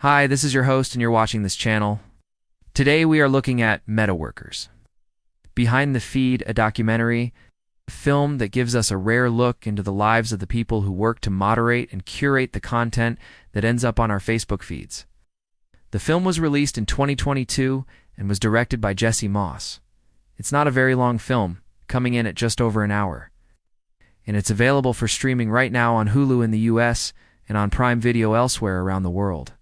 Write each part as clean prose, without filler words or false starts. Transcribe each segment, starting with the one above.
Hi, this is your host and you're watching this channel. Today we are looking at Meta workers. Behind the Feed, a documentary, a film that gives us a rare look into the lives of the people who work to moderate and curate the content that ends up on our Facebook feeds. The film was released in 2022 and was directed by Jesse Moss. It's not a very long film, coming in at just over an hour. And it's available for streaming right now on Hulu in the US and on Prime Video elsewhere around the world.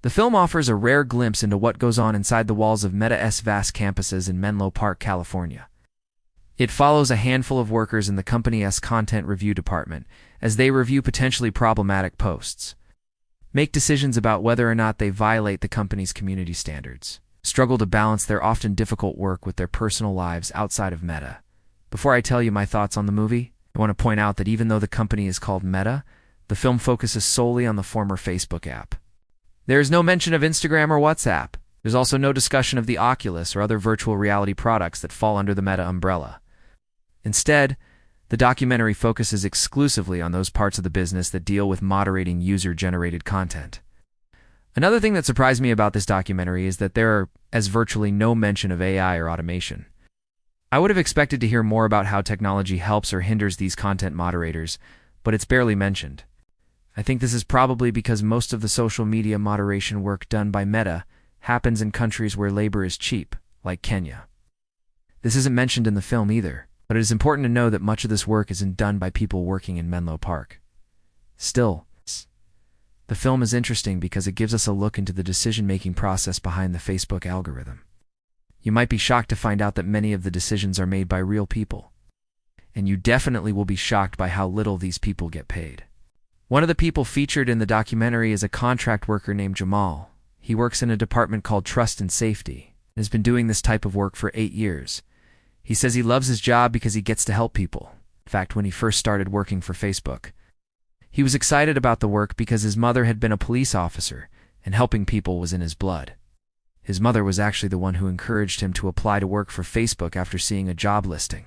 The film offers a rare glimpse into what goes on inside the walls of Meta's vast campuses in Menlo Park, California. It follows a handful of workers in the company's content review department as they review potentially problematic posts, make decisions about whether or not they violate the company's community standards, struggle to balance their often difficult work with their personal lives outside of Meta. Before I tell you my thoughts on the movie, I want to point out that even though the company is called Meta, the film focuses solely on the former Facebook app. There is no mention of Instagram or WhatsApp. There's also no discussion of the Oculus or other virtual reality products that fall under the Meta umbrella. Instead, the documentary focuses exclusively on those parts of the business that deal with moderating user-generated content. Another thing that surprised me about this documentary is that there is virtually no mention of AI or automation. I would have expected to hear more about how technology helps or hinders these content moderators, but it's barely mentioned. I think this is probably because most of the social media moderation work done by Meta happens in countries where labor is cheap, like Kenya. This isn't mentioned in the film either, but it is important to know that much of this work isn't done by people working in Menlo Park. Still, the film is interesting because it gives us a look into the decision-making process behind the Facebook algorithm. You might be shocked to find out that many of the decisions are made by real people, and you definitely will be shocked by how little these people get paid. One of the people featured in the documentary is a contract worker named Jamal. He works in a department called Trust and Safety and has been doing this type of work for 8 years. He says he loves his job because he gets to help people. In fact, when he first started working for Facebook, he was excited about the work because his mother had been a police officer and helping people was in his blood. His mother was actually the one who encouraged him to apply to work for Facebook after seeing a job listing.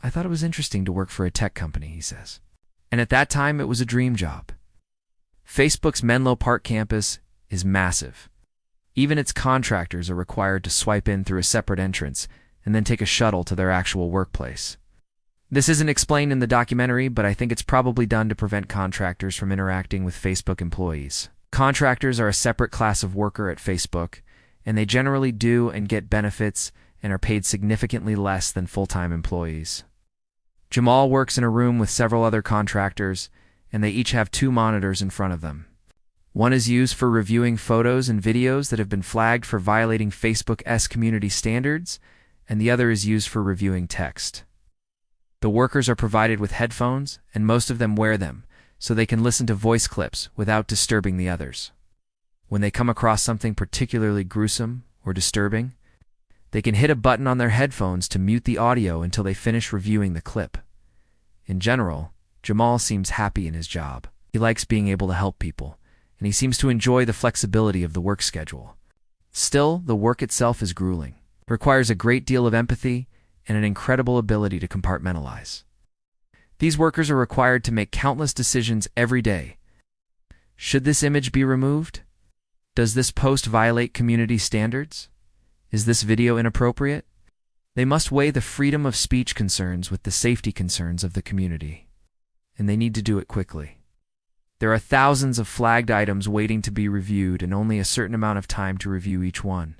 I thought it was interesting to work for a tech company, he says. And at that time, it was a dream job. Facebook's Menlo Park campus is massive. Even its contractors are required to swipe in through a separate entrance and then take a shuttle to their actual workplace. This isn't explained in the documentary, but I think it's probably done to prevent contractors from interacting with Facebook employees. Contractors are a separate class of worker at Facebook, and they generally do and get benefits and are paid significantly less than full-time employees. Jamal works in a room with several other contractors, and they each have 2 monitors in front of them. One is used for reviewing photos and videos that have been flagged for violating Facebook's community standards, and the other is used for reviewing text. The workers are provided with headphones, and most of them wear them, so they can listen to voice clips without disturbing the others. When they come across something particularly gruesome or disturbing, they can hit a button on their headphones to mute the audio until they finish reviewing the clip. In general, Jamal seems happy in his job. He likes being able to help people, and he seems to enjoy the flexibility of the work schedule. Still, the work itself is grueling. It requires a great deal of empathy and an incredible ability to compartmentalize. These workers are required to make countless decisions every day. Should this image be removed? Does this post violate community standards? Is this video inappropriate? They must weigh the freedom of speech concerns with the safety concerns of the community, and they need to do it quickly. There are thousands of flagged items waiting to be reviewed and only a certain amount of time to review each one.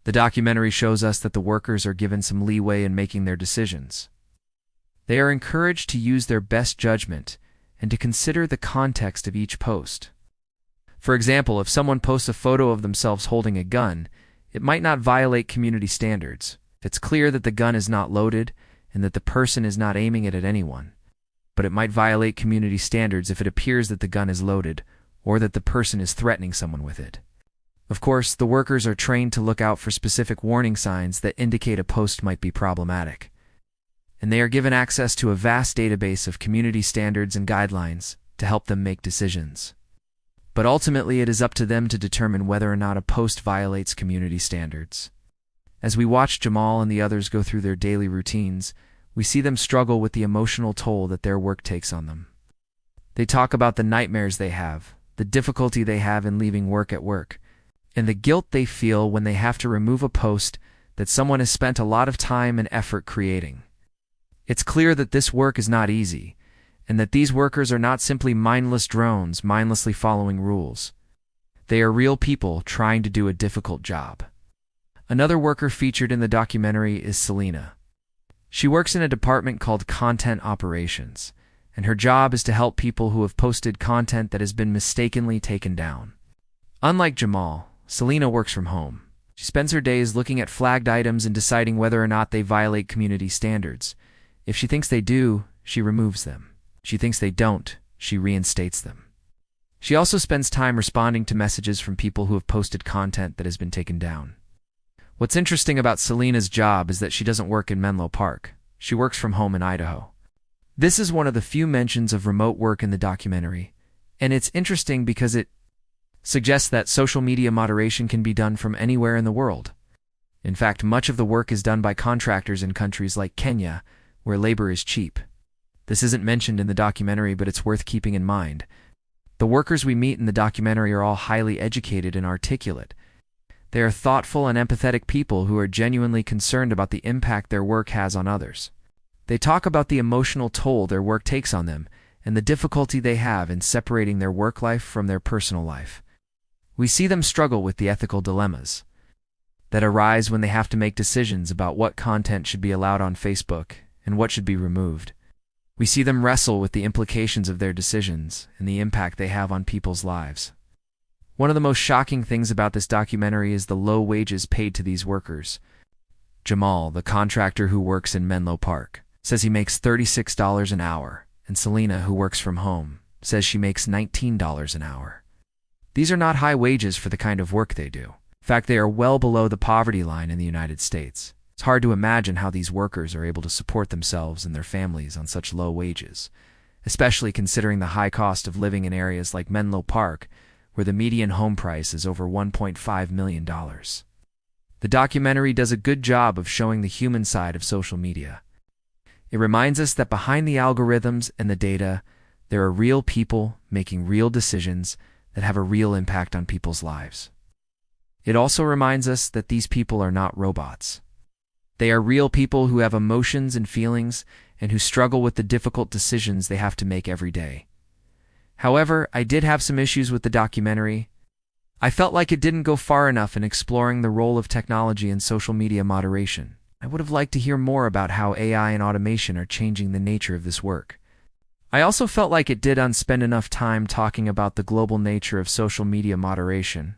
The documentary shows us that the workers are given some leeway in making their decisions. They are encouraged to use their best judgment and to consider the context of each post. For example, if someone posts a photo of themselves holding a gun, it might not violate community standards if it's clear that the gun is not loaded and that the person is not aiming it at anyone. But it might violate community standards if it appears that the gun is loaded or that the person is threatening someone with it. Of course, the workers are trained to look out for specific warning signs that indicate a post might be problematic. And they are given access to a vast database of community standards and guidelines to help them make decisions. But ultimately, it is up to them to determine whether or not a post violates community standards. As we watch Jamal and the others go through their daily routines, we see them struggle with the emotional toll that their work takes on them. They talk about the nightmares they have, the difficulty they have in leaving work at work, and the guilt they feel when they have to remove a post that someone has spent a lot of time and effort creating. It's clear that this work is not easy, and that these workers are not simply mindless drones mindlessly following rules. They are real people trying to do a difficult job. Another worker featured in the documentary is Selena. She works in a department called Content Operations, and her job is to help people who have posted content that has been mistakenly taken down. Unlike Jamal, Selena works from home. She spends her days looking at flagged items and deciding whether or not they violate community standards. If she thinks they do, she removes them. If she thinks they don't, she reinstates them. She also spends time responding to messages from people who have posted content that has been taken down. What's interesting about Selena's job is that she doesn't work in Menlo Park. She works from home in Idaho. This is one of the few mentions of remote work in the documentary, and it's interesting because it suggests that social media moderation can be done from anywhere in the world. In fact, much of the work is done by contractors in countries like Kenya, where labor is cheap. This isn't mentioned in the documentary, but it's worth keeping in mind. The workers we meet in the documentary are all highly educated and articulate. They are thoughtful and empathetic people who are genuinely concerned about the impact their work has on others. They talk about the emotional toll their work takes on them and the difficulty they have in separating their work life from their personal life. We see them struggle with the ethical dilemmas that arise when they have to make decisions about what content should be allowed on Facebook and what should be removed. We see them wrestle with the implications of their decisions and the impact they have on people's lives. One of the most shocking things about this documentary is the low wages paid to these workers. Jamal, the contractor who works in Menlo Park, says he makes $36 an hour, and Selena, who works from home, says she makes $19 an hour. These are not high wages for the kind of work they do. In fact, they are well below the poverty line in the United States. It's hard to imagine how these workers are able to support themselves and their families on such low wages, especially considering the high cost of living in areas like Menlo Park, where the median home price is over $1.5 million. The documentary does a good job of showing the human side of social media. It reminds us that behind the algorithms and the data, there are real people making real decisions that have a real impact on people's lives. It also reminds us that these people are not robots. They are real people who have emotions and feelings and who struggle with the difficult decisions they have to make every day. However, I did have some issues with the documentary. I felt like it didn't go far enough in exploring the role of technology in social media moderation. I would have liked to hear more about how AI and automation are changing the nature of this work. I also felt like it didn't spend enough time talking about the global nature of social media moderation.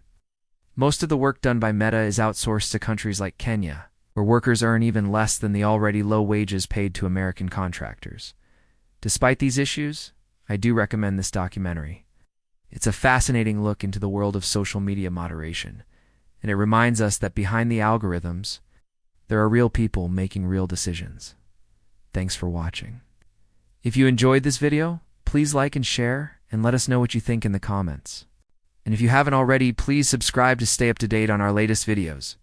Most of the work done by Meta is outsourced to countries like Kenya, where workers earn even less than the already low wages paid to American contractors. Despite these issues, I do recommend this documentary. It's a fascinating look into the world of social media moderation, and it reminds us that behind the algorithms, there are real people making real decisions. Thanks for watching. If you enjoyed this video, please like and share, and let us know what you think in the comments. And if you haven't already, please subscribe to stay up to date on our latest videos.